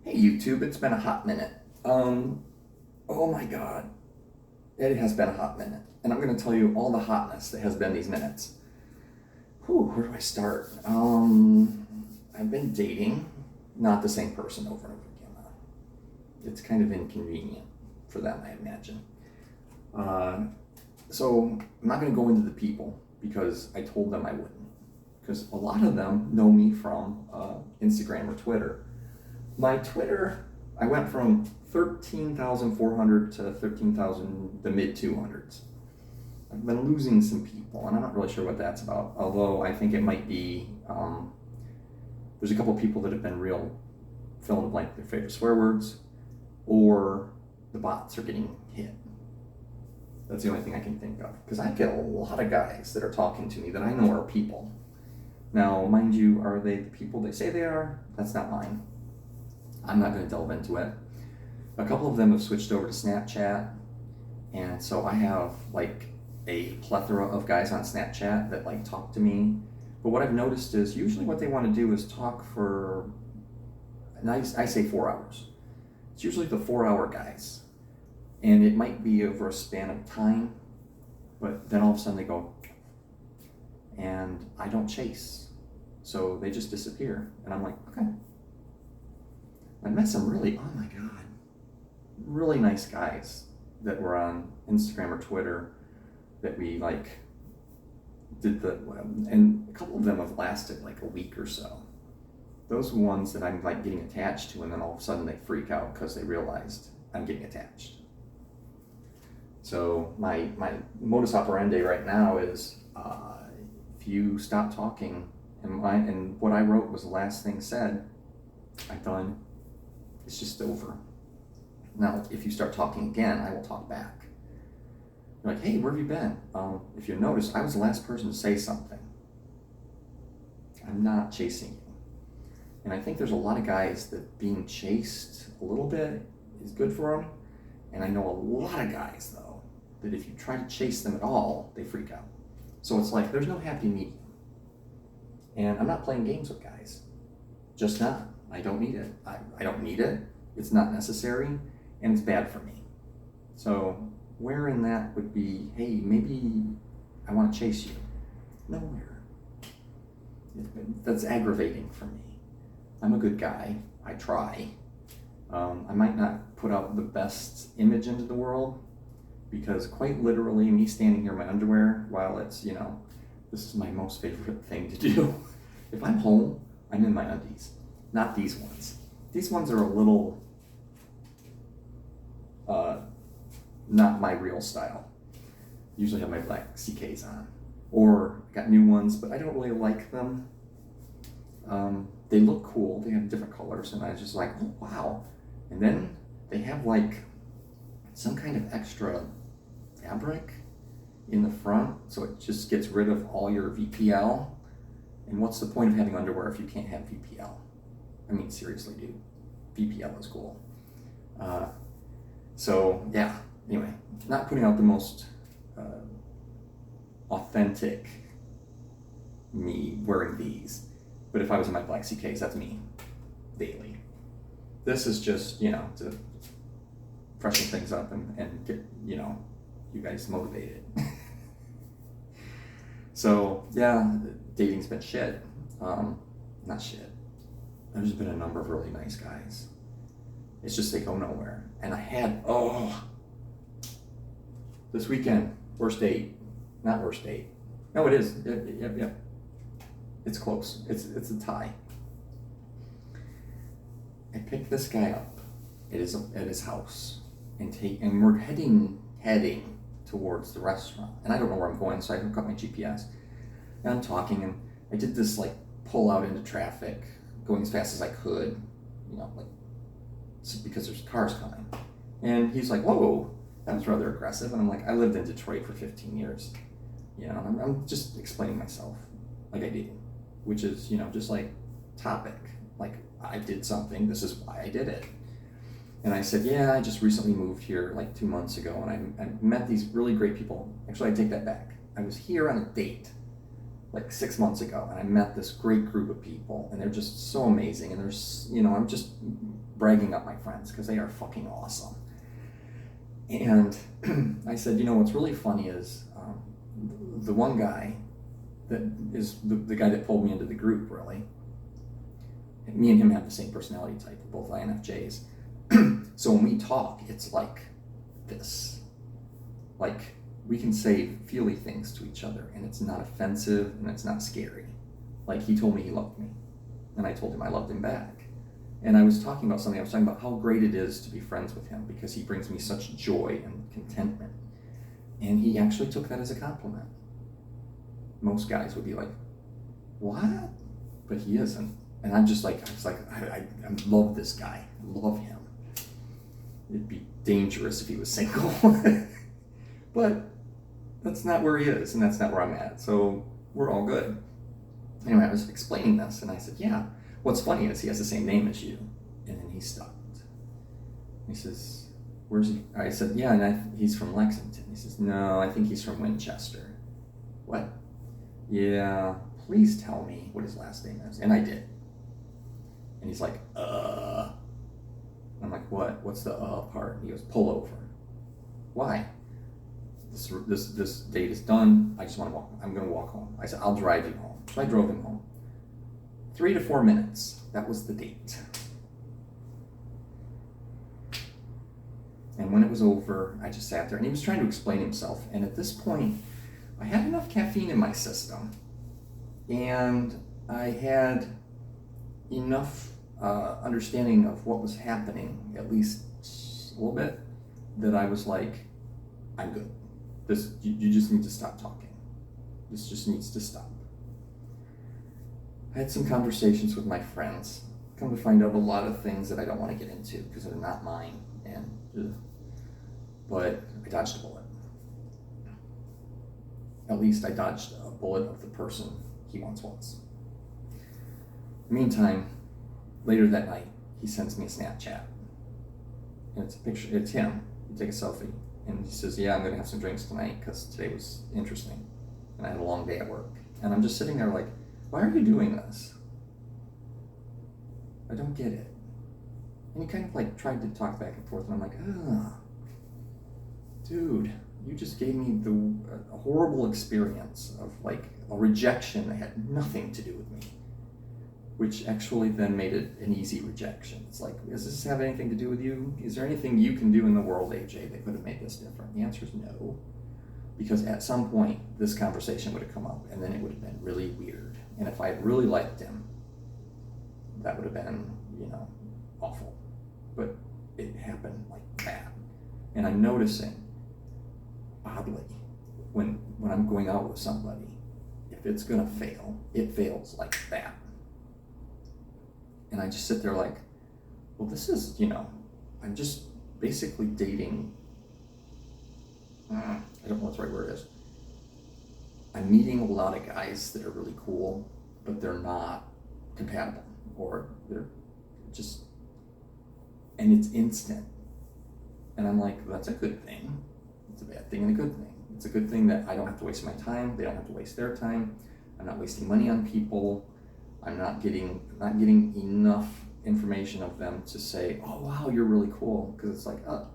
Hey YouTube, it's been a hot minute. Oh my god, it has been a hot minute. And I'm going to tell you all the hotness that has been these minutes. Whew, where do I start? I've been dating, not the same person over and over again. It's kind of inconvenient for them, I imagine. So I'm not going to go into the people because I told them I wouldn't. Because a lot of them know me from Instagram or Twitter. My Twitter, I went from 13,400 to 13,000, the mid 200s. I've been losing some people, and I'm not really sure what that's about. Although I think it might be, there's a couple people that have been real fill in the blank their favorite swear words, or the bots are getting hit. That's the only thing I can think of. Because I get a lot of guys that are talking to me that I know are people. Now, mind you, are they the people they say they are? That's not mine. I'm not going to delve into it. A couple of them have switched over to Snapchat, and so I have like a plethora of guys on Snapchat that like talk to me. But what I've noticed is usually what they want to do is talk for, and I say 4 hours. It's usually the 4-hour guys, and it might be over a span of time, but then all of a sudden they go, and I don't chase, so they just disappear, and I'm like, okay. I met some really, oh my god, really nice guys that were on Instagram or Twitter that we like did and a couple of them have lasted like a week or so. Those ones that I'm like getting attached to, and then all of a sudden they freak out because they realized I'm getting attached. So my modus operandi right now is if you stop talking, and what I wrote was the last thing said, I'm done. It's just over. Now, if you start talking again, I will talk back. You're like, hey, where have you been? If you notice, I was the last person to say something. I'm not chasing you. And I think there's a lot of guys that being chased a little bit is good for them. And I know a lot of guys, though, that if you try to chase them at all, they freak out. So it's like, there's no happy medium. And I'm not playing games with guys. Just not. I don't need it. I don't need it. It's not necessary, and it's bad for me. So where in that would be, hey, maybe I want to chase you? Nowhere. That's aggravating for me. I'm a good guy. I try. I might not put out the best image into the world, because quite literally me standing here in my underwear, while it's, this is my most favorite thing to do. If I'm home, I'm in my undies. Not these ones. These ones are a little, not my real style. Usually have my black CKs on. Or I got new ones, but I don't really like them. They look cool. They have different colors, and I was just like, oh, wow. And then they have like some kind of extra fabric in the front, so it just gets rid of all your VPL. And what's the point of having underwear if you can't have VPL? I mean, seriously, dude. VPL is cool. So, yeah. Anyway, not putting out the most authentic me wearing these. But if I was in my black CKs, that's me. Daily. This is just, to freshen things up and get, you guys motivated. So, yeah, dating's been shit. Not shit. There's been a number of really nice guys. It's just they go nowhere. And I had, this weekend, worst date. Not worst date. No, it is. Yep. It's close. It's a tie. I picked this guy up at his house and we're heading towards the restaurant. And I don't know where I'm going, so I hook up my GPS. And I'm talking, and I did this like pull out into traffic, going as fast as I could, because there's cars coming. And he's like, whoa, that was rather aggressive. And I'm like, I lived in Detroit for 15 years. I'm just explaining myself like I did, which is, just like topic. Like, I did something, this is why I did it. And I said, yeah, I just recently moved here like 2 months ago, and I met these really great people. Actually, I take that back. I was here on a date like 6 months ago, and I met this great group of people, and they're just so amazing, and I'm just bragging up my friends because they are fucking awesome. And I said, what's really funny is the one guy that is the guy that pulled me into the group, really. Me and him have the same personality type, we're both INFJs. So when we talk, it's like this. Like, we can say feely things to each other, and it's not offensive, and it's not scary. Like, he told me he loved me, and I told him I loved him back. And I was talking about something, I was talking about how great it is to be friends with him, because he brings me such joy and contentment. And he actually took that as a compliment. Most guys would be like, what? But he isn't. And I'm just like, I love this guy. I love him. It'd be dangerous if he was single. But that's not where he is, and that's not where I'm at. So we're all good. Anyway, I was explaining this, and I said, yeah, what's funny is he has the same name as you. And then he stopped. He says, where's he? I said, yeah, and he's from Lexington. He says, no, I think he's from Winchester. What? Yeah, please tell me what his last name is. And I did. And he's like, I'm like, what? What's the part? And he goes, pull over. Why? This date is done. I just want to walk. I'm going to walk home. I said, I'll drive you home. So I drove him home. 3 to 4 minutes. That was the date. And when it was over, I just sat there, and he was trying to explain himself. And at this point, I had enough caffeine in my system, and I had enough understanding of what was happening, at least a little bit, that I was like, I'm good. You just need to stop talking. This just needs to stop. I had some conversations with my friends. Come to find out a lot of things that I don't want to get into because they're not mine. But I dodged a bullet. At least I dodged a bullet of the person he once was. Meantime, later that night, he sends me a Snapchat. And it's a picture, it's him. You take a selfie. And he says, yeah, I'm going to have some drinks tonight because today was interesting. And I had a long day at work. And I'm just sitting there like, why are you doing this? I don't get it. And he kind of like tried to talk back and forth. And I'm like, dude, you just gave me a horrible experience of like a rejection that had nothing to do with me, which actually then made it an easy rejection. It's like, does this have anything to do with you? Is there anything you can do in the world, AJ, that could have made this different? The answer is no, because at some point this conversation would have come up, and then it would have been really weird. And if I had really liked him, that would have been, awful. But it happened like that. And I'm noticing, oddly, when I'm going out with somebody, if it's gonna fail, it fails like that. And I just sit there like, well, this is, I'm just basically dating, I don't know what the right word is. I'm meeting a lot of guys that are really cool, but they're not compatible, or they're just, and it's instant. And I'm like, well, that's a good thing. It's a bad thing and a good thing. It's a good thing that I don't have to waste my time. They don't have to waste their time. I'm not wasting money on people. I'm not getting enough information of them to say, oh, wow, you're really cool. Because it's like, oh,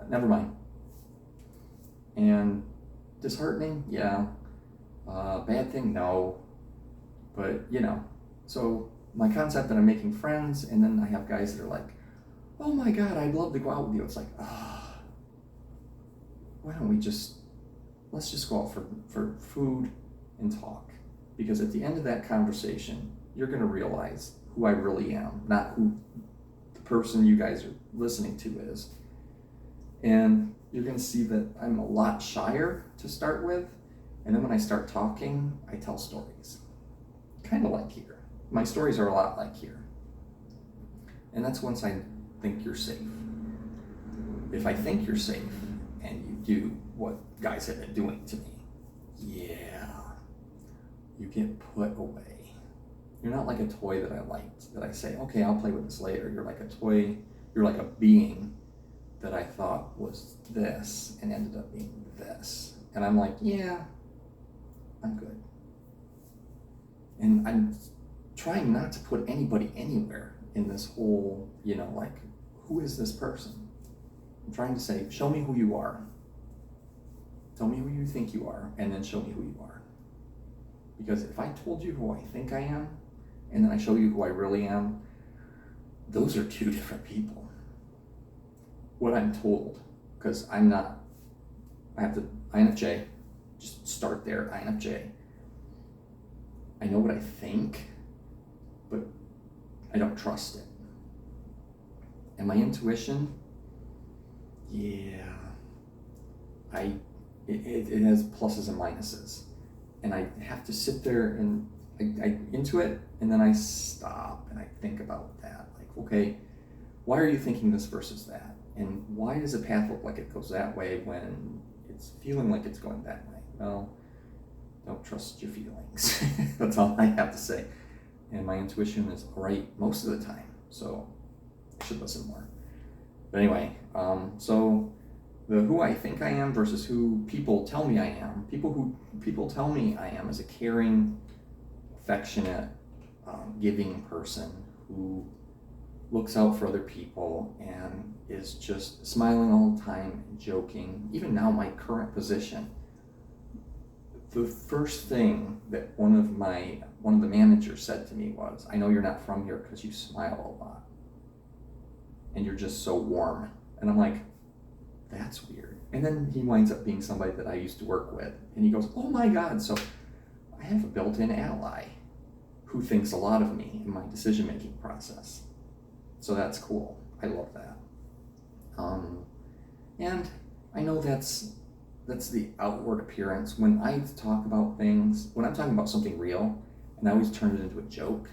never mind. And disheartening, yeah. Bad thing, no. But, so my concept that I'm making friends, and then I have guys that are like, oh my God, I'd love to go out with you. It's like, why don't let's just go out for food and talk. Because at the end of that conversation, you're going to realize who I really am, not who the person you guys are listening to is. And you're going to see that I'm a lot shyer to start with. And then when I start talking, I tell stories. Kind of like here. My stories are a lot like here. And that's once I think you're safe. If I think you're safe and you do what guys have been doing to me, yeah, you get put away. You're not like a toy that I liked, that I say, okay, I'll play with this later. You're like a toy, you're like a being that I thought was this and ended up being this. And I'm like, yeah, I'm good. And I'm trying not to put anybody anywhere in this whole, like, who is this person? I'm trying to say, show me who you are. Tell me who you think you are, and then show me who you are. Because if I told you who I think I am, and then I show you who I really am, those are two different people. What I'm told, because I have to INFJ, just start there, INFJ. I know what I think, but I don't trust it. And my intuition, yeah, it has pluses and minuses. And I have to sit there and I into it, and then I stop and I think about that. Like, okay, why are you thinking this versus that? And why does a path look like it goes that way when it's feeling like it's going that way? Well, don't trust your feelings. That's all I have to say. And my intuition is right most of the time, so I should listen more. But anyway, so the who I think I am versus who people tell me I am. People tell me I am as a caring, affectionate, giving person who looks out for other people and is just smiling all the time and joking. Even now, my current position, the first thing that one of the managers said to me was, I know you're not from here because you smile a lot and you're just so warm. And I'm like, that's weird. And then he winds up being somebody that I used to work with, and he goes, oh my God, so I have a built-in ally who thinks a lot of me in my decision-making process. So that's cool. I love that. And I know that's the outward appearance. When I talk about things, when I'm talking about something real, and I always turn it into a joke,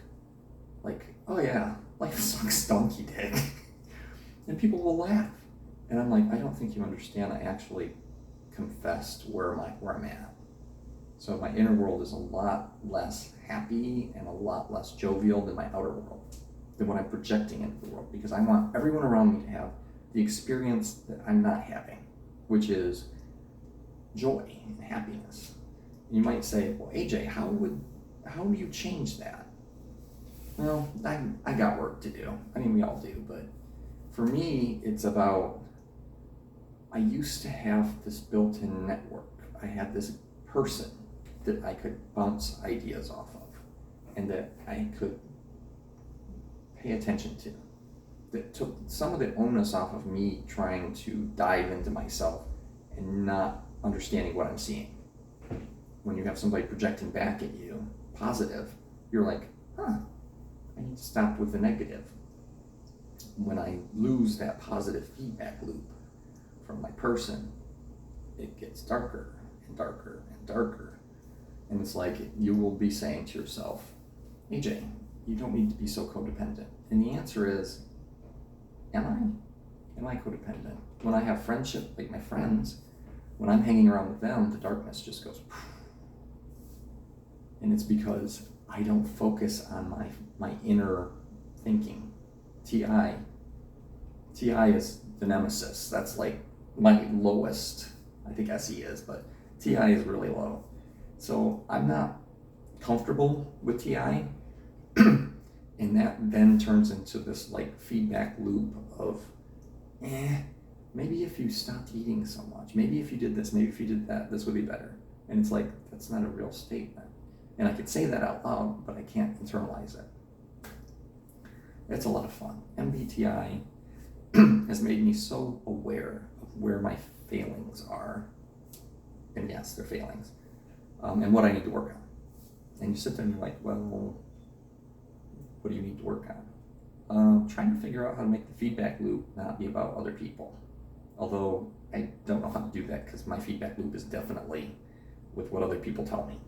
like, oh yeah, life sucks donkey dick. And people will laugh. And I'm like, I don't think you understand. I actually confessed where I'm at. So my inner world is a lot less happy and a lot less jovial than my outer world, than what I'm projecting into the world, because I want everyone around me to have the experience that I'm not having, which is joy and happiness. And you might say, well, AJ, how do you change that? Well, I got work to do. I mean, we all do, but for me, it's about, I used to have this built-in network. I had this person that I could bounce ideas off of and that I could pay attention to, that took some of the onus off of me trying to dive into myself and not understanding what I'm seeing. When you have somebody projecting back at you positive, you're like, I need to stop with the negative. When I lose that positive feedback loop from my person, it gets darker and darker and darker. And it's like you will be saying to yourself, AJ, you don't need to be so codependent. And the answer is, am I codependent? When I have friendship, like my friends, when I'm hanging around with them, the darkness just goes, and it's because I don't focus on my inner thinking. TI is the nemesis. That's like my lowest. I think SE is, but TI is really low. So I'm not comfortable with TI, and that then turns into this like feedback loop of, maybe if you stopped eating so much, maybe if you did this, maybe if you did that, this would be better. And it's like, that's not a real statement. And I could say that out loud, but I can't internalize it. It's a lot of fun. MBTI has made me so aware of where my failings are. And yes, they're failings. And what I need to work on. And you sit there and you're like, well, what do you need to work on? Trying to figure out how to make the feedback loop not be about other people. Although I don't know how to do that, because my feedback loop is definitely with what other people tell me.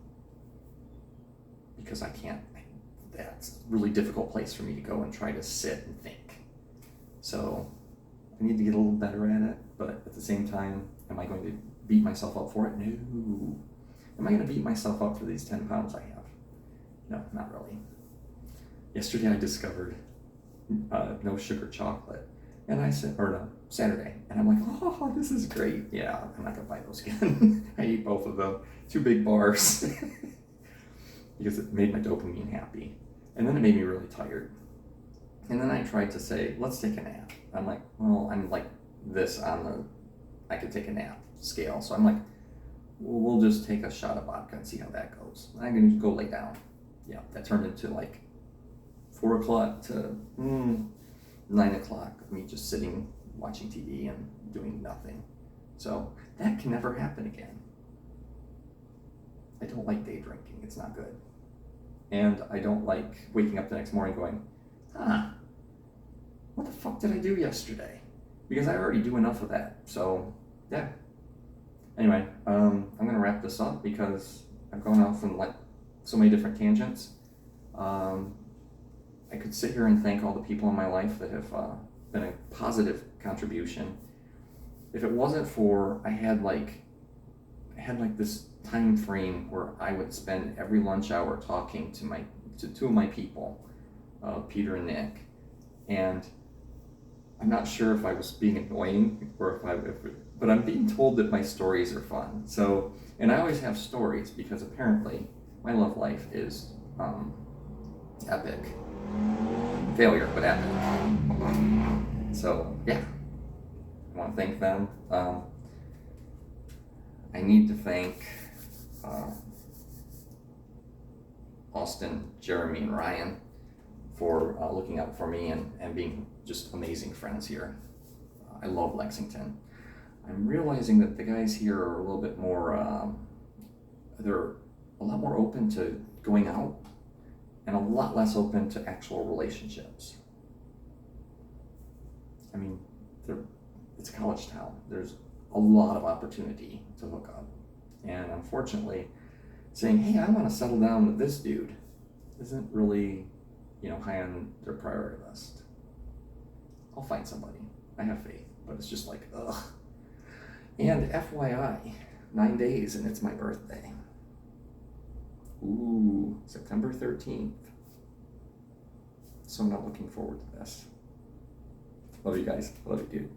Because that's a really difficult place for me to go and try to sit and think. So I need to get a little better at it, but at the same time, am I going to beat myself up for it? No. Am I going to beat myself up for these 10 pounds I have? No, not really. Yesterday I discovered no sugar chocolate, and I said, or no, Saturday, and I'm like, oh, this is great. Yeah, I'm not going to buy those again. I ate both of them, 2 big bars. because it made my dopamine happy. And then it made me really tired. And then I tried to say, let's take a nap. I'm like, well, I'm like this on the I could take a nap scale. So I'm like, well, we'll just take a shot of vodka and see how that goes. I'm going to go lay down. Yeah, that turned into like 4 o'clock to 9 o'clock of me just sitting, watching TV and doing nothing. So that can never happen again. I don't like day drinking. It's not good. And I don't like waking up the next morning going, what the fuck did I do yesterday? Because I already do enough of that. So, yeah. Anyway, I'm going to wrap this up because I've gone off on like so many different tangents. I could sit here and thank all the people in my life that have been a positive contribution. If it wasn't for, I had like this time frame where I would spend every lunch hour talking to two of my people, Peter and Nick, and I'm not sure if I was being annoying or but I'm being told that my stories are fun. So, and I always have stories because apparently my love life is epic. Failure, but epic. So, yeah. I want to thank them. I need to thank Austin, Jeremy, and Ryan for looking out for me and being just amazing friends here. I love Lexington. I'm realizing that the guys here are a little bit more, they're a lot more open to going out and a lot less open to actual relationships. I mean, it's a college town. There's a lot of opportunity to hook up. And unfortunately, saying, hey, I want to settle down with this dude isn't really, high on their priority list. I'll find somebody. I have faith, but it's just like, ugh. And FYI, 9 days and it's my birthday. Ooh, September 13th. So I'm not looking forward to this. Love you guys. Love you, dude.